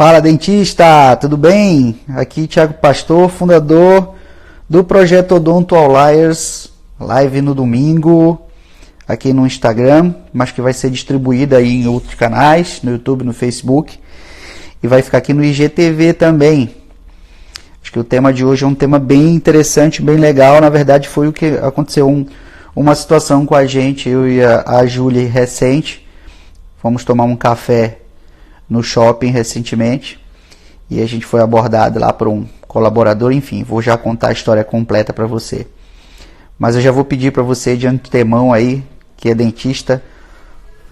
Fala, dentista, tudo bem? Aqui Thiago Pastor, fundador do projeto Odonto Outliers, live no domingo, aqui no Instagram, mas que vai ser distribuída aí em outros canais, no YouTube, no Facebook, e vai ficar aqui no IGTV também. Acho que o tema de hoje é um tema bem interessante, bem legal. Na verdade, foi o que aconteceu, uma situação com a gente, eu e a Júlia, recente. Fomos tomar um café no shopping recentemente e a gente foi abordado lá por um colaborador. Enfim, vou já contar a história completa para você, mas eu já vou pedir para você de antemão aí, que é dentista,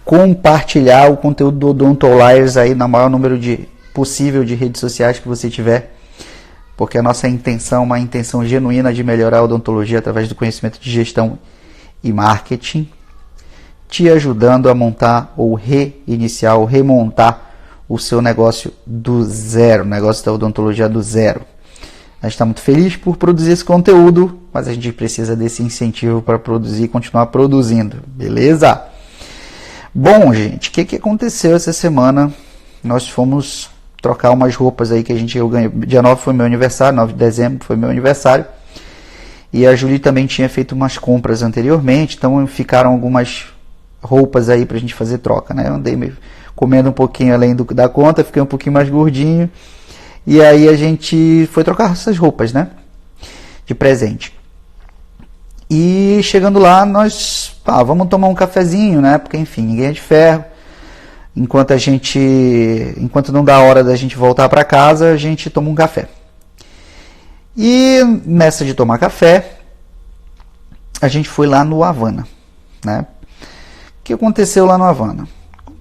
compartilhar o conteúdo do Odonto Outliers aí no maior número possível de redes sociais que você tiver, porque a nossa intenção é uma intenção genuína de melhorar a odontologia através do conhecimento de gestão e marketing, te ajudando a montar ou reiniciar ou remontar o seu negócio do zero, o negócio da odontologia do zero. A gente está muito feliz por produzir esse conteúdo, mas a gente precisa desse incentivo para produzir e continuar produzindo, beleza? Bom, gente, o que aconteceu essa semana? Nós fomos trocar umas roupas aí que eu ganhei. Dia 9 foi meu aniversário, 9 de dezembro foi meu aniversário. E a Julie também tinha feito umas compras anteriormente, então ficaram algumas roupas aí pra gente fazer troca, né? Eu andei comendo um pouquinho além da conta, fiquei um pouquinho mais gordinho. E aí a gente foi trocar essas roupas, né? De presente. E chegando lá, nós, vamos tomar um cafezinho, né? Porque, enfim, ninguém é de ferro. Enquanto não dá a hora da gente voltar para casa, a gente toma um café. E nessa de tomar café, a gente foi lá no Havana, né? O que aconteceu lá no Havana?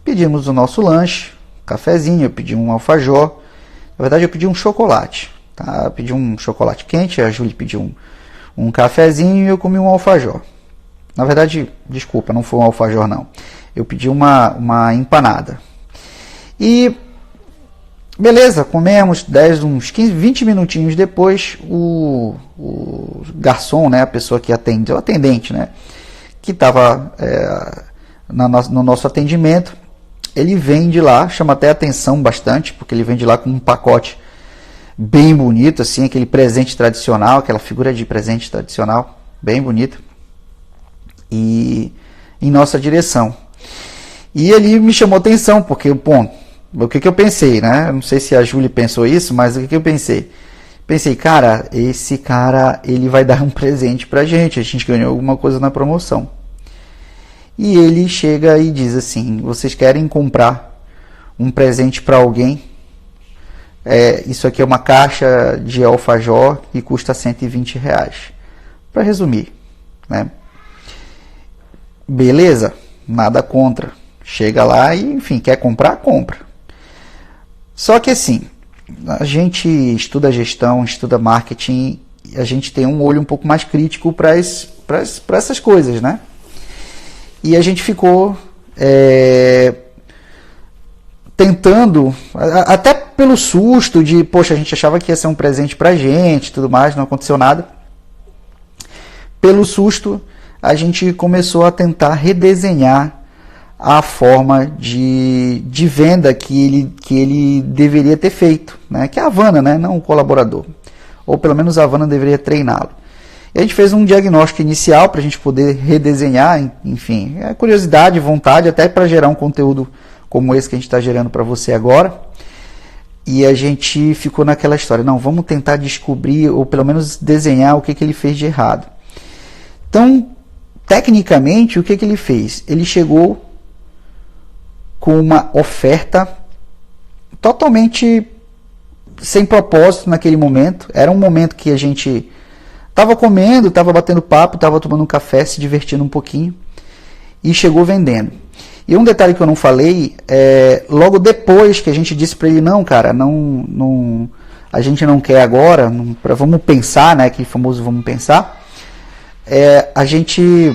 Pedimos o nosso lanche, cafezinho, eu pedi um alfajor. Na verdade, eu pedi um chocolate, tá? Eu pedi um chocolate quente, a Júlia pediu um cafezinho e eu comi um alfajor. Na verdade, desculpa, não foi um alfajor, não. Eu pedi uma empanada. E beleza, comemos, uns 15, 20 minutinhos depois, o garçom, né, a pessoa que atende, o atendente, né, que estava no nosso atendimento, ele vem de lá, chama até atenção bastante, porque ele vem de lá com um pacote bem bonito, assim, aquele presente tradicional, aquela figura de presente tradicional, bem bonita, e em nossa direção. E ele me chamou atenção, porque, bom, o que eu pensei, né? Eu não sei se a Júlia pensou isso, mas o que eu pensei? Pensei, cara, esse cara, ele vai dar um presente pra gente, a gente ganhou alguma coisa na promoção. E ele chega e diz assim, vocês querem comprar um presente para alguém? Isso aqui é uma caixa de alfajor que custa R$120. Para resumir, né? Beleza, nada contra. Chega lá e, enfim, quer comprar? Compra. Só que assim, a gente estuda gestão, estuda marketing, a gente tem um olho um pouco mais crítico para essas coisas, né? E a gente ficou tentando, até pelo susto de, poxa, a gente achava que ia ser um presente pra gente, tudo mais, não aconteceu nada. Pelo susto, a gente começou a tentar redesenhar a forma de venda que ele deveria ter feito, né? Que é a Havana, né? Não o colaborador. Ou pelo menos a Havana deveria treiná-lo. E a gente fez um diagnóstico inicial para a gente poder redesenhar, enfim, curiosidade, vontade, até para gerar um conteúdo como esse que a gente está gerando para você agora. E a gente ficou naquela história, não, vamos tentar descobrir, ou pelo menos desenhar o que ele fez de errado. Então, tecnicamente, o que ele fez? Ele chegou com uma oferta totalmente sem propósito naquele momento. Era um momento que a gente estava comendo, estava batendo papo, estava tomando um café, se divertindo um pouquinho, e chegou vendendo. E um detalhe que eu não falei, logo depois que a gente disse para ele, não, cara, não, a gente não quer agora, vamos pensar, né, aquele famoso vamos pensar, ele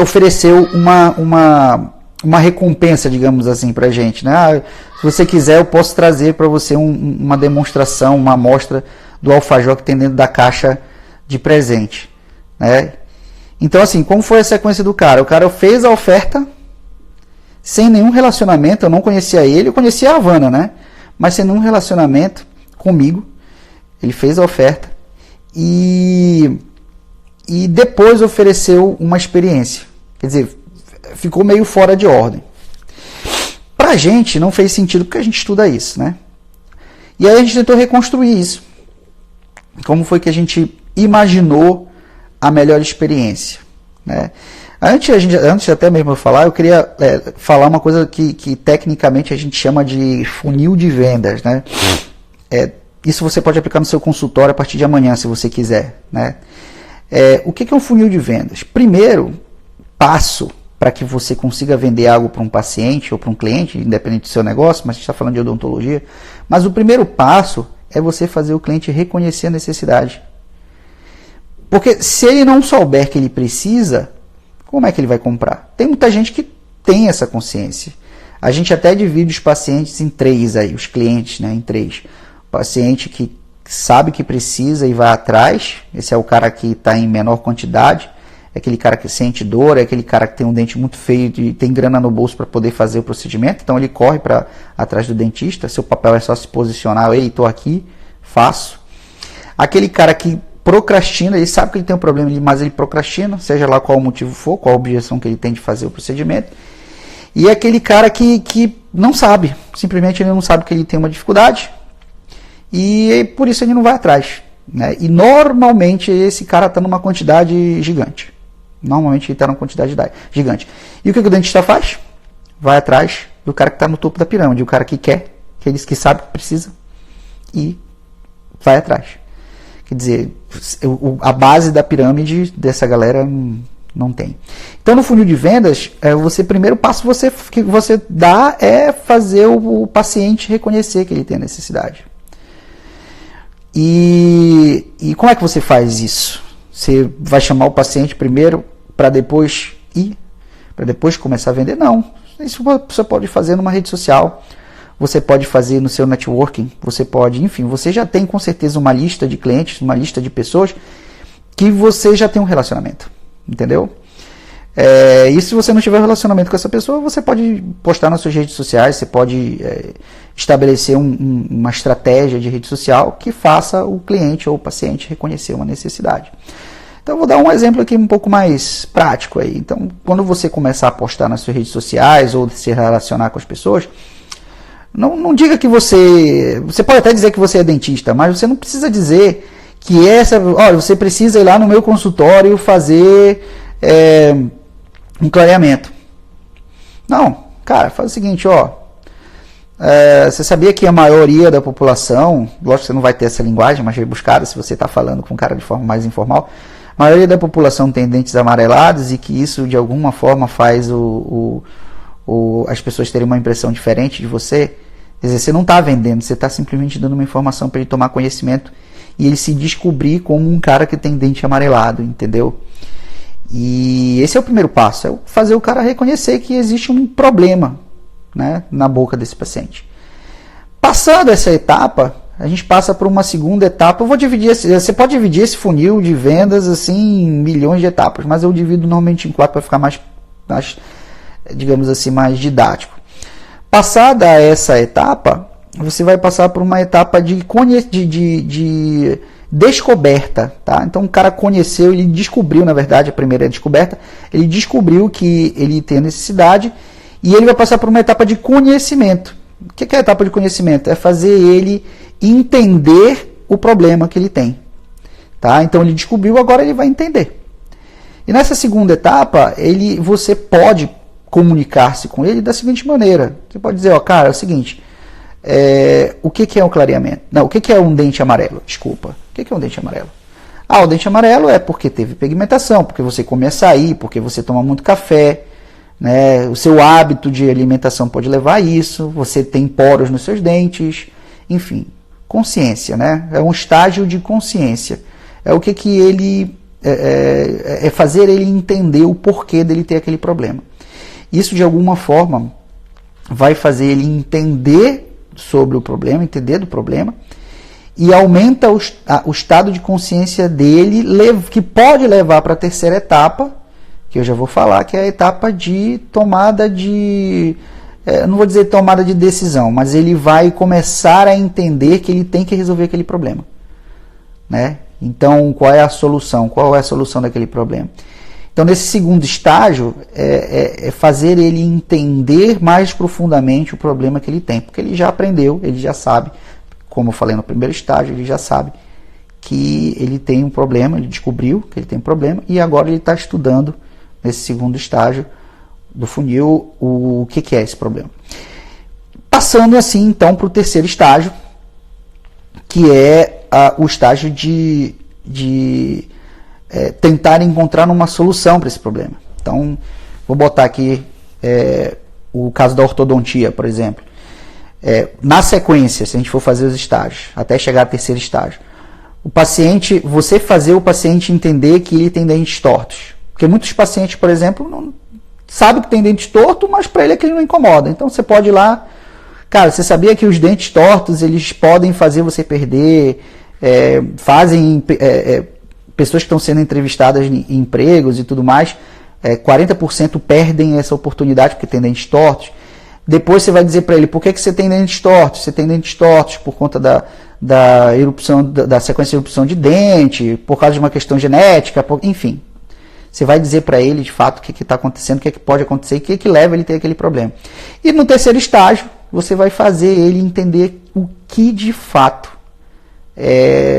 ofereceu uma recompensa, digamos assim, para a gente, né? Se você quiser, eu posso trazer para você uma demonstração, uma amostra do alfajor que tem dentro da caixa de presente, né? Então, assim, como foi a sequência do cara? O cara fez a oferta sem nenhum relacionamento, eu não conhecia ele, eu conhecia a Havana, né? mas sem nenhum relacionamento comigo. Ele fez a oferta e depois ofereceu uma experiência. Quer dizer, ficou meio fora de ordem. Pra gente não fez sentido porque a gente estuda isso, né? E aí a gente tentou reconstruir isso. Como foi que a gente imaginou a melhor experiência, né? Antes até mesmo de falar, eu queria falar uma coisa que tecnicamente a gente chama de funil de vendas, né? Isso você pode aplicar no seu consultório a partir de amanhã, se você quiser, né? O que é um funil de vendas? Primeiro passo para que você consiga vender algo para um paciente ou para um cliente, independente do seu negócio, mas a gente está falando de odontologia, mas o primeiro passo é você fazer o cliente reconhecer a necessidade. Porque se ele não souber que ele precisa, como é que ele vai comprar? Tem muita gente que tem essa consciência. A gente até divide os pacientes em três aí, os clientes, né, em três. O paciente que sabe que precisa e vai atrás, esse é o cara que está em menor quantidade, é aquele cara que sente dor, é aquele cara que tem um dente muito feio e tem grana no bolso para poder fazer o procedimento, então ele corre para atrás do dentista, seu papel é só se posicionar, ei, estou aqui, faço. Aquele cara que procrastina, ele sabe que ele tem um problema, mas ele procrastina, seja lá qual o motivo for, qual a objeção que ele tem de fazer o procedimento. E é aquele cara que não sabe, simplesmente ele não sabe que ele tem uma dificuldade e por isso ele não vai atrás, né? E normalmente esse cara está numa quantidade gigante. Normalmente ele está numa quantidade gigante. E o que o dentista faz? Vai atrás do cara que está no topo da pirâmide, o cara que quer, que sabe que precisa e vai atrás. Quer dizer, a base da pirâmide dessa galera não tem. Então, no funil de vendas, primeiro passo que você dá é fazer o paciente reconhecer que ele tem a necessidade. E como é que você faz isso? Você vai chamar o paciente primeiro para depois para depois começar a vender? Não. Isso você pode fazer numa rede social. Você pode fazer no seu networking, você pode, enfim, você já tem com certeza uma lista de clientes, uma lista de pessoas que você já tem um relacionamento, entendeu? E se você não tiver relacionamento com essa pessoa, você pode postar nas suas redes sociais, você pode estabelecer uma estratégia de rede social que faça o cliente ou o paciente reconhecer uma necessidade. Então, eu vou dar um exemplo aqui um pouco mais prático aí. Então, quando você começar a postar nas suas redes sociais ou se relacionar com as pessoas, não diga que você pode até dizer que você é dentista, mas você não precisa dizer que olha, você precisa ir lá no meu consultório fazer um clareamento. Não, cara, faz o seguinte, você sabia que a maioria da população, lógico que você não vai ter essa linguagem mais rebuscada se você está falando com um cara de forma mais informal, a maioria da população tem dentes amarelados e que isso de alguma forma faz as pessoas terem uma impressão diferente de você. Quer dizer, você não está vendendo, você está simplesmente dando uma informação para ele tomar conhecimento e ele se descobrir como um cara que tem dente amarelado, entendeu? E esse é o primeiro passo, é fazer o cara reconhecer que existe um problema, né, na boca desse paciente. Passando essa etapa, a gente passa por uma segunda etapa. Eu vou dividir você pode dividir esse funil de vendas assim em milhões de etapas, mas eu divido normalmente em 4 para ficar mais, digamos assim, mais didático. Passada essa etapa, você vai passar por uma etapa de descoberta, tá? Então o cara conheceu, ele descobriu, na verdade, a primeira descoberta, ele descobriu que ele tem a necessidade e ele vai passar por uma etapa de conhecimento. O que é a etapa de conhecimento? É fazer ele entender o problema que ele tem, tá? Então ele descobriu, agora ele vai entender. E nessa segunda etapa, você pode comunicar-se com ele da seguinte maneira. Você pode dizer, cara, é o seguinte, o que é um clareamento? Não, o que é um dente amarelo? Desculpa. O que é um dente amarelo? O dente amarelo é porque teve pigmentação, porque você come açaí, porque você toma muito café, né? O seu hábito de alimentação pode levar a isso, você tem poros nos seus dentes, enfim, consciência, né? É um estágio de consciência. É o que ele... é fazer ele entender o porquê dele ter aquele problema. Isso, de alguma forma, vai fazer ele entender sobre o problema, entender do problema, e aumenta o estado de consciência dele, que pode levar para a terceira etapa, que eu já vou falar, que é a etapa de tomada de não vou dizer tomada de decisão, mas ele vai começar a entender que ele tem que resolver aquele problema, né? Então, qual é a solução? Qual é a solução daquele problema? Então, nesse segundo estágio, é fazer ele entender mais profundamente o problema que ele tem, porque ele já aprendeu, ele já sabe, como eu falei no primeiro estágio, ele já sabe que ele tem um problema, ele descobriu que ele tem um problema, e agora ele está estudando, nesse segundo estágio do funil, o que é esse problema. Passando assim, então, para o terceiro estágio, que é o estágio de tentar encontrar uma solução para esse problema. Então, vou botar aqui o caso da ortodontia, por exemplo. Na sequência, se a gente for fazer os estágios, até chegar ao terceiro estágio, você fazer o paciente entender que ele tem dentes tortos. Porque muitos pacientes, por exemplo, não sabem que tem dente torto, mas para ele aquilo não incomoda. Então, você pode ir lá, cara, você sabia que os dentes tortos, eles podem fazer você perder, pessoas que estão sendo entrevistadas em empregos e tudo mais, 40% perdem essa oportunidade porque tem dentes tortos. Depois você vai dizer para ele, por que você tem dentes tortos? Você tem dentes tortos por conta da erupção, da sequência de erupção de dente, por causa de uma questão genética, enfim. Você vai dizer para ele, de fato, o que está acontecendo, o que pode acontecer, e o que leva ele a ter aquele problema. E no terceiro estágio, você vai fazer ele entender o que, de fato,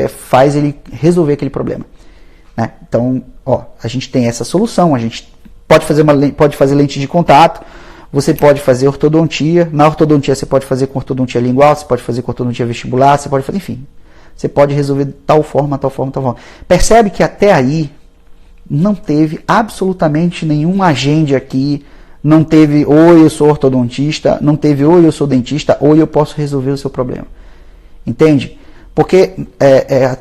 faz ele resolver aquele problema. Né? Então, a gente tem essa solução, a gente pode fazer lente de contato, você pode fazer ortodontia. Na ortodontia você pode fazer com ortodontia lingual, você pode fazer com ortodontia vestibular, você pode fazer, enfim. Você pode resolver de tal forma, tal forma, tal forma. Percebe que até aí não teve absolutamente nenhum agente aqui, não teve, ou eu sou ortodontista, não teve, ou eu sou dentista, ou eu posso resolver o seu problema. Entende? Porque,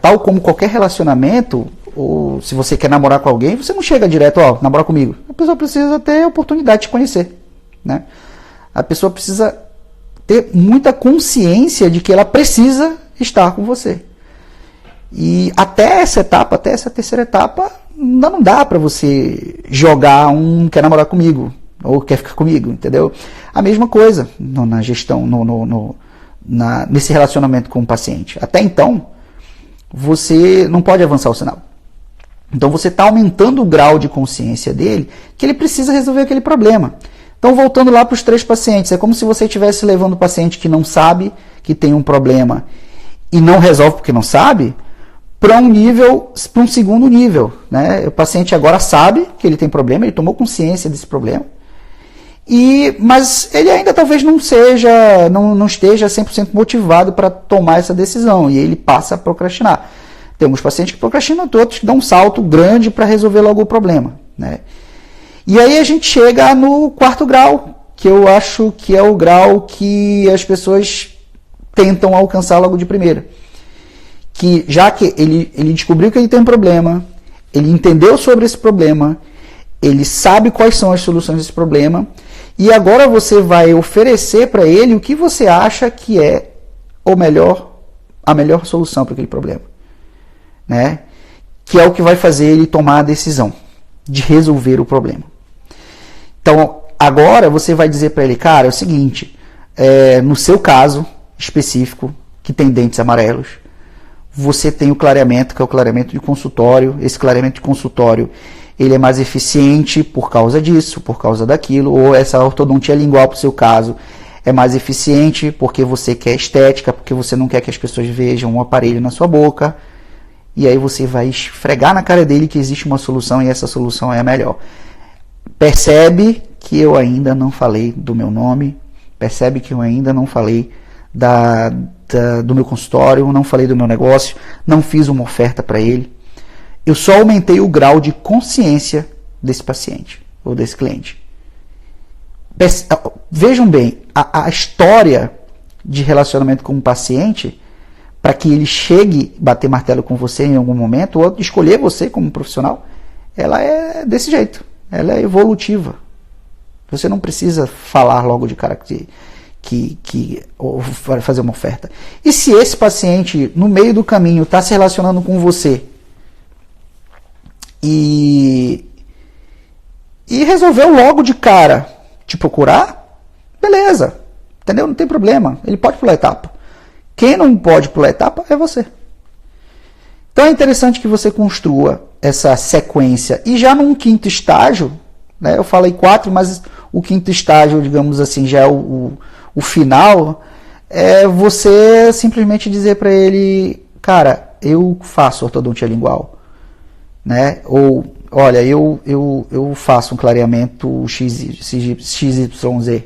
tal como qualquer relacionamento, ou se você quer namorar com alguém, você não chega direto, namora comigo. A pessoa precisa ter a oportunidade de te conhecer. Né? A pessoa precisa ter muita consciência de que ela precisa estar com você. E até essa etapa, até essa terceira etapa, não dá para você jogar quer namorar comigo, ou quer ficar comigo, entendeu? A mesma coisa na gestão, nesse relacionamento com o paciente. Até então, você não pode avançar o sinal. Então você está aumentando o grau de consciência dele, que ele precisa resolver aquele problema. Então, voltando lá para os 3 pacientes, é como se você estivesse levando o paciente que não sabe que tem um problema e não resolve porque não sabe, para um segundo nível. Né? O paciente agora sabe que ele tem problema, ele tomou consciência desse problema, mas ele ainda talvez não esteja 100% motivado para tomar essa decisão, e ele passa a procrastinar. Tem alguns pacientes que procrastinam, outros que dão um salto grande para resolver logo o problema. Né? E aí a gente chega no 4º grau, que eu acho que é o grau que as pessoas tentam alcançar logo de primeira. Que já que ele descobriu que ele tem um problema, ele entendeu sobre esse problema, ele sabe quais são as soluções desse problema, e agora você vai oferecer para ele o que você acha que é a melhor solução para aquele problema. Né? Que é o que vai fazer ele tomar a decisão de resolver o problema. Então, agora você vai dizer para ele, cara, é o seguinte, no seu caso específico, que tem dentes amarelos, você tem o clareamento, que é o clareamento de consultório. Esse clareamento de consultório, ele é mais eficiente por causa disso, por causa daquilo, ou essa ortodontia lingual, para o seu caso, é mais eficiente porque você quer estética, porque você não quer que as pessoas vejam um aparelho na sua boca, e aí você vai esfregar na cara dele que existe uma solução e essa solução é a melhor. Percebe que eu ainda não falei do meu nome, percebe que eu ainda não falei do meu consultório, não falei do meu negócio, não fiz uma oferta para ele. Eu só aumentei o grau de consciência desse paciente ou desse cliente. Vejam bem, a história de relacionamento com um paciente, para que ele chegue a bater martelo com você em algum momento, ou escolher você como profissional, ela é desse jeito. Ela é evolutiva. Você não precisa falar logo de cara ou fazer uma oferta. E se esse paciente, no meio do caminho, está se relacionando com você e resolveu logo de cara te procurar, beleza, entendeu? Não tem problema, ele pode pular etapa. Quem não pode pular etapa é você. Então é interessante que você construa essa sequência. E já num quinto estágio, né, eu falei 4, mas o quinto estágio, digamos assim, já é o final, é você simplesmente dizer para ele, cara, eu faço ortodontia lingual, né? Ou, olha, eu faço um clareamento XYZ.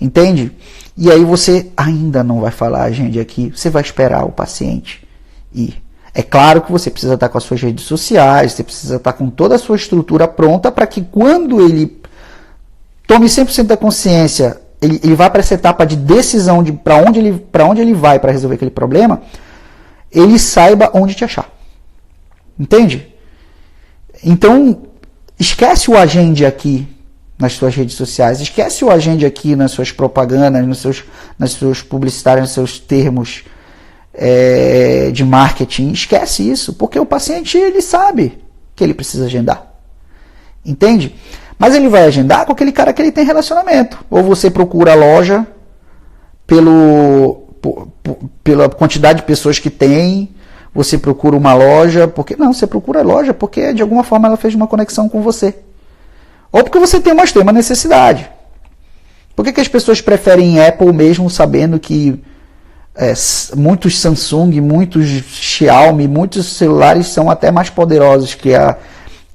Entende? E aí você ainda não vai falar, gente, aqui, você vai esperar o paciente ir. É claro que você precisa estar com as suas redes sociais, você precisa estar com toda a sua estrutura pronta para que quando ele tome 100% da consciência, ele vai para essa etapa de decisão de para onde ele vai para resolver aquele problema, ele saiba onde te achar. Entende? Então, esquece o agende aqui nas suas redes sociais, esquece o agende aqui nas suas propagandas, nas suas publicitários, nos seus termos de marketing. Esquece isso, porque o paciente ele sabe que ele precisa agendar. Entende? Mas ele vai agendar com aquele cara que ele tem relacionamento. Ou você procura a loja pela quantidade de pessoas que tem, você procura uma loja, porque não, você procura a loja porque de alguma forma ela fez uma conexão com você. Ou porque você tem uma extrema necessidade. Por que as pessoas preferem Apple mesmo sabendo que muitos Samsung, muitos Xiaomi, muitos celulares são até mais poderosos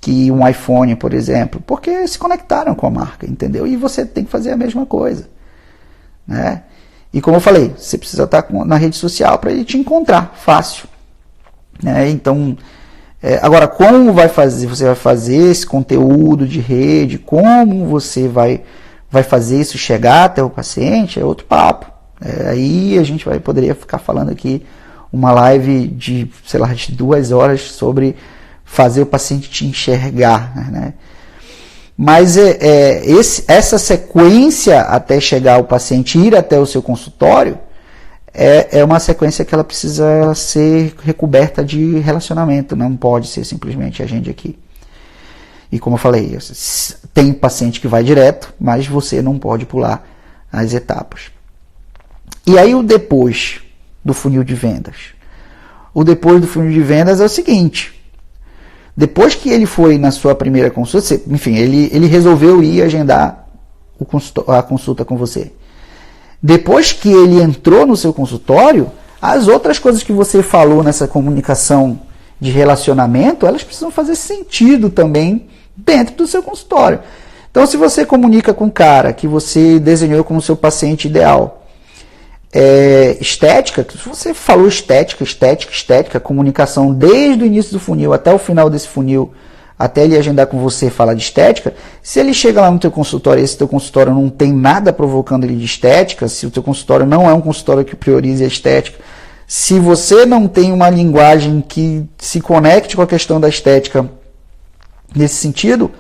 que um iPhone, por exemplo? Porque se conectaram com a marca, entendeu? E você tem que fazer a mesma coisa, né? E como eu falei, você precisa estar na rede social para ele te encontrar fácil, né? Então, agora, como você vai fazer esse conteúdo de rede, como você vai fazer isso chegar até o paciente, é outro papo. Aí a gente poderia ficar falando aqui uma live de, sei lá, de 2 horas sobre fazer o paciente te enxergar, né? Mas essa sequência até chegar o paciente ir até o seu consultório é uma sequência que ela precisa ser recoberta de relacionamento, não pode ser simplesmente agende aqui. E como eu falei, tem paciente que vai direto, mas você não pode pular as etapas. E aí o depois do funil de vendas? O depois do funil de vendas é o seguinte: depois que ele foi na sua primeira consulta, enfim, ele resolveu ir agendar a consulta com você. Depois que ele entrou no seu consultório, as outras coisas que você falou nessa comunicação de relacionamento, elas precisam fazer sentido também dentro do seu consultório. Então, se você comunica com o cara que você desenhou como seu paciente ideal, estética, se você falou estética, comunicação desde o início do funil até o final desse funil, até ele agendar com você e falar de estética, se ele chega lá no teu consultório e esse teu consultório não tem nada provocando ele de estética, se o teu consultório não é um consultório que priorize a estética, se você não tem uma linguagem que se conecte com a questão da estética nesse sentido,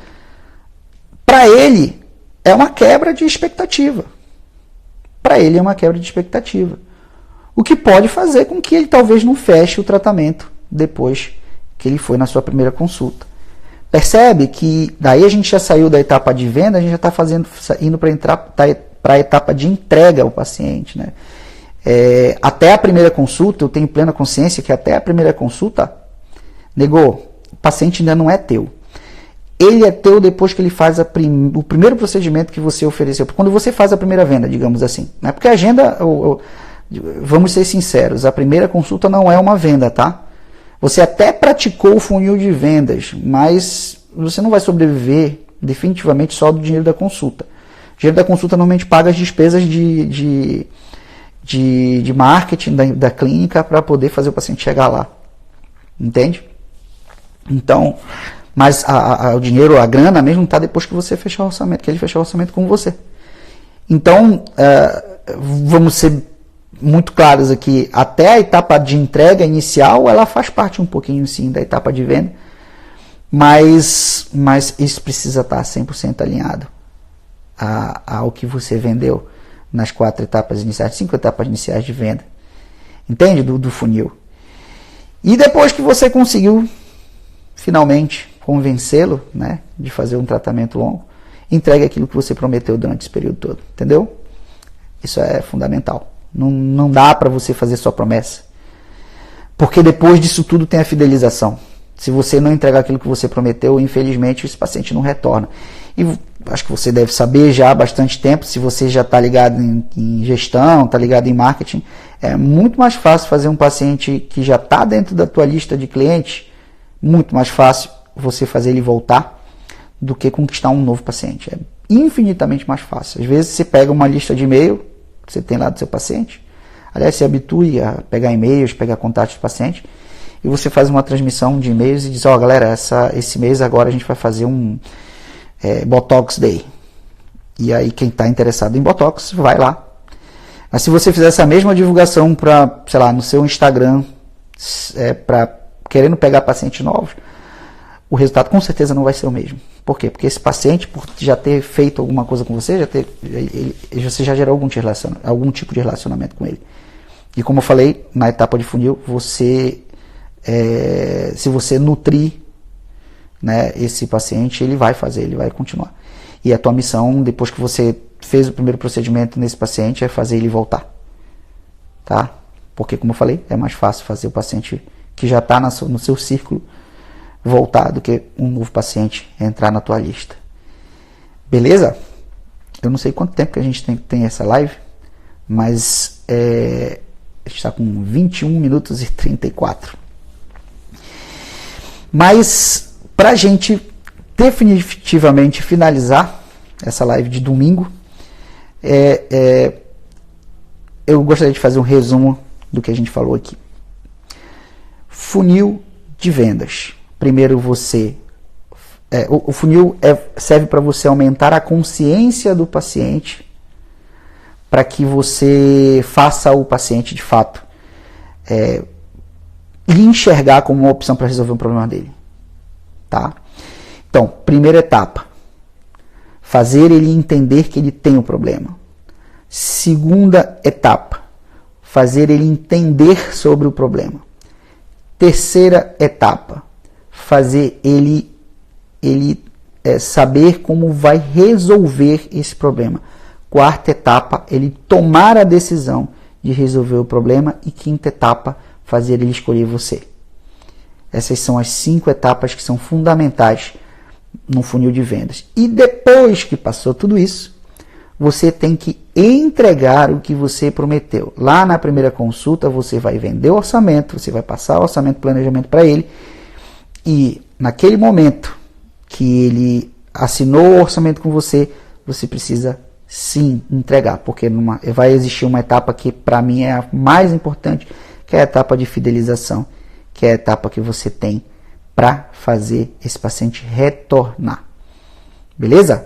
para ele é uma quebra de expectativa. Para ele é uma quebra de expectativa. O que pode fazer com que ele talvez não feche o tratamento depois que ele foi na sua primeira consulta. Percebe que daí a gente já saiu da etapa de venda, a gente já está indo para a etapa de entrega ao paciente, né? Até a primeira consulta, eu tenho plena consciência que até a primeira consulta, o paciente ainda não é teu. Ele é teu depois que ele faz o primeiro procedimento que você ofereceu. Quando você faz a primeira venda, digamos assim. Né? Porque a agenda, vamos ser sinceros, a primeira consulta não é uma venda, tá? Você até praticou o funil de vendas, mas você não vai sobreviver definitivamente só do dinheiro da consulta. O dinheiro da consulta normalmente paga as despesas de marketing da clínica para poder fazer o paciente chegar lá. Entende? Então, mas o dinheiro, a grana mesmo está depois que você fechar o orçamento, que ele fechar o orçamento com você. Então, vamos ser muito claros aqui, até a etapa de entrega inicial, ela faz parte um pouquinho sim da etapa de venda, mas isso precisa estar 100% alinhado ao que você vendeu nas 4 etapas iniciais, 5 etapas iniciais de venda. Entende? Do funil. E depois que você conseguiu finalmente convencê-lo, né, de fazer um tratamento longo, entregue aquilo que você prometeu durante esse período todo, entendeu? Isso é fundamental. Não dá para você fazer só promessa. Porque depois disso tudo tem a fidelização. Se você não entregar aquilo que você prometeu, infelizmente esse paciente não retorna. E acho que você deve saber já há bastante tempo, se você já está ligado em gestão, está ligado em marketing, é muito mais fácil fazer um paciente que já está dentro da tua lista de clientes, muito mais fácil você fazer ele voltar do que conquistar um novo paciente. É infinitamente mais fácil. Às vezes você pega uma lista de e-mail que você tem lá do seu paciente, aliás, se habitue a pegar e-mails, pegar contatos do paciente, e você faz uma transmissão de e-mails e diz, ó, galera, esse mês agora a gente vai fazer um Botox Day. E aí quem está interessado em Botox, vai lá. Mas se você fizer essa mesma divulgação para, sei lá, no seu Instagram, querendo pegar pacientes novos, o resultado com certeza não vai ser o mesmo. Por quê? Porque esse paciente, por já ter feito alguma coisa com você, você já gerou algum tipo de relacionamento com ele. E como eu falei, na etapa de funil, se você nutrir, né, esse paciente, ele vai continuar. E a tua missão, depois que você fez o primeiro procedimento nesse paciente, é fazer ele voltar. Tá? Porque, como eu falei, é mais fácil fazer o paciente que já está no seu círculo voltar do que um novo paciente entrar na tua lista. Beleza? Eu não sei quanto tempo que a gente tem essa live, mas a gente está com 21 minutos e 34. Mas, para a gente definitivamente finalizar essa live de domingo, eu gostaria de fazer um resumo do que a gente falou aqui. Funil de vendas. Primeiro o funil serve para você aumentar a consciência do paciente, para que você faça o paciente de fato lhe enxergar como uma opção para resolver um problema dele. Tá? Então, primeira etapa, fazer ele entender que ele tem um problema. Segunda etapa, fazer ele entender sobre o problema. Terceira etapa, fazer ele saber como vai resolver esse problema. Quarta etapa, ele tomar a decisão de resolver o problema. E quinta etapa, fazer ele escolher você. Essas são as 5 etapas que são fundamentais no funil de vendas. E depois que passou tudo isso, você tem que entregar o que você prometeu. Lá na primeira consulta, você vai vender o orçamento, você vai passar o orçamento de planejamento para ele. E naquele momento que ele assinou o orçamento com você, você precisa sim entregar, porque vai existir uma etapa que para mim é a mais importante, que é a etapa de fidelização, que é a etapa que você tem para fazer esse paciente retornar. Beleza?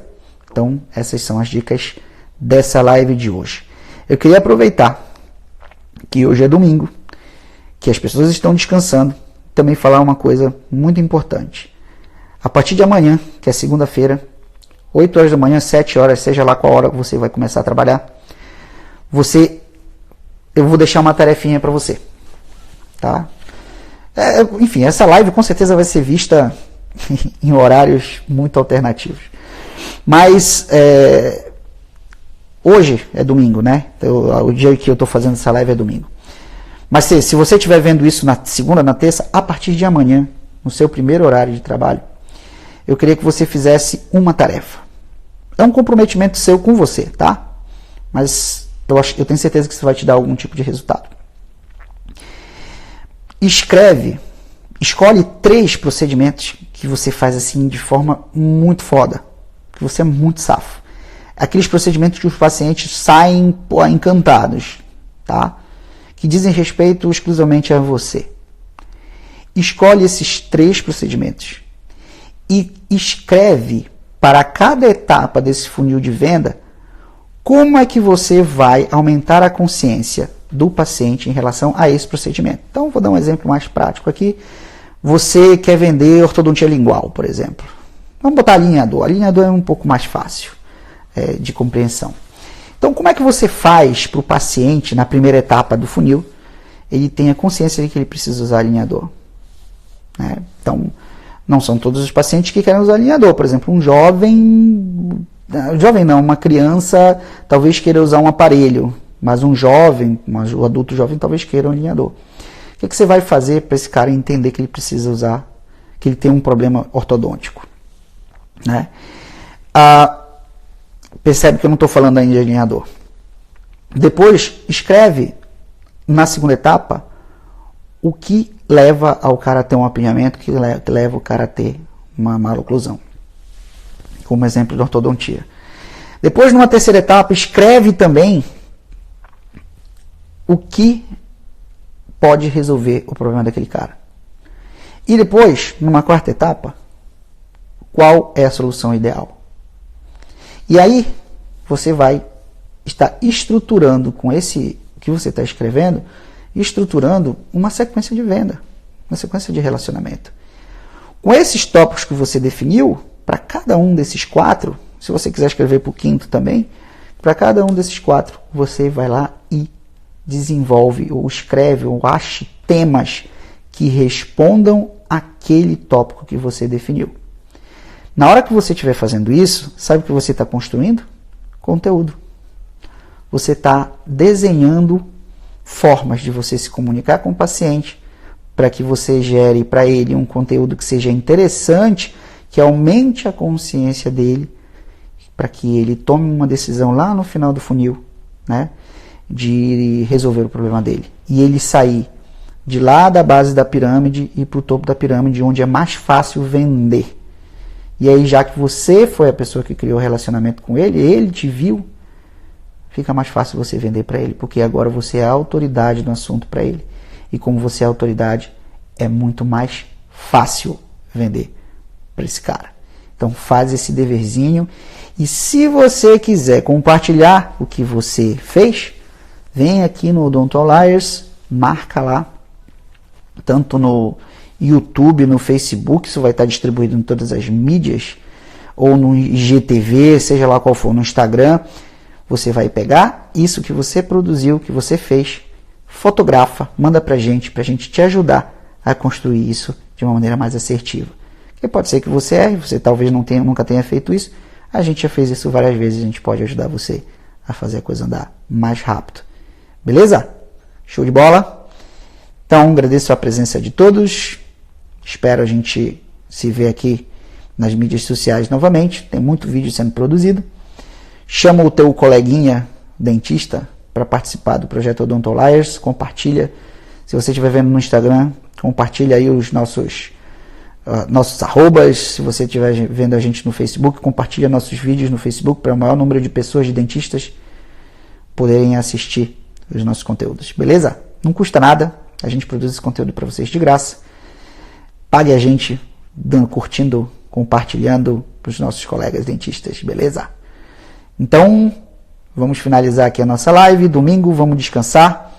Então, essas são as dicas dessa live de hoje. Eu queria aproveitar que hoje é domingo, que as pessoas estão descansando, também falar uma coisa muito importante. A partir de amanhã, que é segunda-feira, 8 horas da manhã, 7 horas, seja lá qual hora que você vai começar a trabalhar, eu vou deixar uma tarefinha para você. Tá? Enfim, essa live com certeza vai ser vista em horários muito alternativos. Mas hoje é domingo, né? O dia que eu estou fazendo essa live é domingo. Mas se você estiver vendo isso na segunda, na terça, a partir de amanhã, no seu primeiro horário de trabalho, eu queria que você fizesse uma tarefa. É um comprometimento seu com você, tá? Mas eu tenho certeza que isso vai te dar algum tipo de resultado. Escolhe 3 procedimentos que você faz assim de forma muito foda, que você é muito safo. Aqueles procedimentos que os pacientes saem encantados, tá? Que dizem respeito exclusivamente a você. Escolhe esses 3 procedimentos e escreve para cada etapa desse funil de venda como é que você vai aumentar a consciência do paciente em relação a esse procedimento. Então, vou dar um exemplo mais prático aqui. Você quer vender ortodontia lingual, por exemplo. Vamos botar alinhador. Alinhador é um pouco mais fácil de compreensão. Então, como é que você faz para o paciente, na primeira etapa do funil, ele tenha consciência de que ele precisa usar alinhador? Então, não são todos os pacientes que querem usar alinhador. Por exemplo, um jovem jovem não, uma criança talvez queira usar um aparelho, mas um jovem, o adulto jovem talvez queira um alinhador. O que você vai fazer para esse cara entender que ele precisa usar, que ele tem um problema ortodôntico? Né? Percebe que eu não estou falando ainda de alinhador. Depois, escreve na segunda etapa o que leva ao cara a ter um apinhamento, que leva o cara a ter uma maloclusão. Como exemplo de ortodontia. Depois, numa terceira etapa, escreve também o que pode resolver o problema daquele cara. E depois, numa quarta etapa, qual é a solução ideal. E aí, você vai estar estruturando com esse que você está escrevendo, estruturando uma sequência de venda, uma sequência de relacionamento. Com esses tópicos que você definiu, para cada um desses 4, se você quiser escrever para o 5º também, para cada um desses 4, você vai lá e desenvolve, ou escreve, ou ache temas que respondam àquele tópico que você definiu. Na hora que você estiver fazendo isso, sabe o que você está construindo? Conteúdo. Você está desenhando formas de você se comunicar com o paciente para que você gere para ele um conteúdo que seja interessante, que aumente a consciência dele, para que ele tome uma decisão lá no final do funil, né, de resolver o problema dele. E ele sair de lá da base da pirâmide e para o topo da pirâmide, onde é mais fácil vender. E aí, já que você foi a pessoa que criou o relacionamento com ele, ele te viu, fica mais fácil você vender para ele, porque agora você é a autoridade no assunto para ele. E como você é a autoridade, é muito mais fácil vender para esse cara. Então faz esse deverzinho. E se você quiser compartilhar o que você fez, vem aqui no Odonto Outliers, marca lá, tanto no YouTube, no Facebook, isso vai estar distribuído em todas as mídias, ou no IGTV, seja lá qual for, no Instagram. Você vai pegar isso que você produziu, que você fez, fotografa, manda pra gente te ajudar a construir isso de uma maneira mais assertiva. Porque pode ser que você erre, você talvez nunca tenha feito isso, a gente já fez isso várias vezes, a gente pode ajudar você a fazer a coisa andar mais rápido. Beleza? Show de bola? Então, agradeço a presença de todos, espero a gente se ver aqui nas mídias sociais novamente, tem muito vídeo sendo produzido. Chama o teu coleguinha dentista para participar do projeto Odonto Outliers, compartilha. Se você estiver vendo no Instagram, compartilha aí os nossos arrobas. Se você estiver vendo a gente no Facebook, compartilha nossos vídeos no Facebook para o maior número de pessoas, de dentistas, poderem assistir os nossos conteúdos. Beleza? Não custa nada, a gente produz esse conteúdo para vocês de graça. Pague a gente curtindo, compartilhando para os nossos colegas dentistas, beleza? Então, vamos finalizar aqui a nossa live. Domingo, vamos descansar.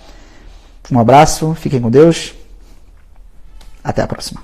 Um abraço, fiquem com Deus. Até a próxima.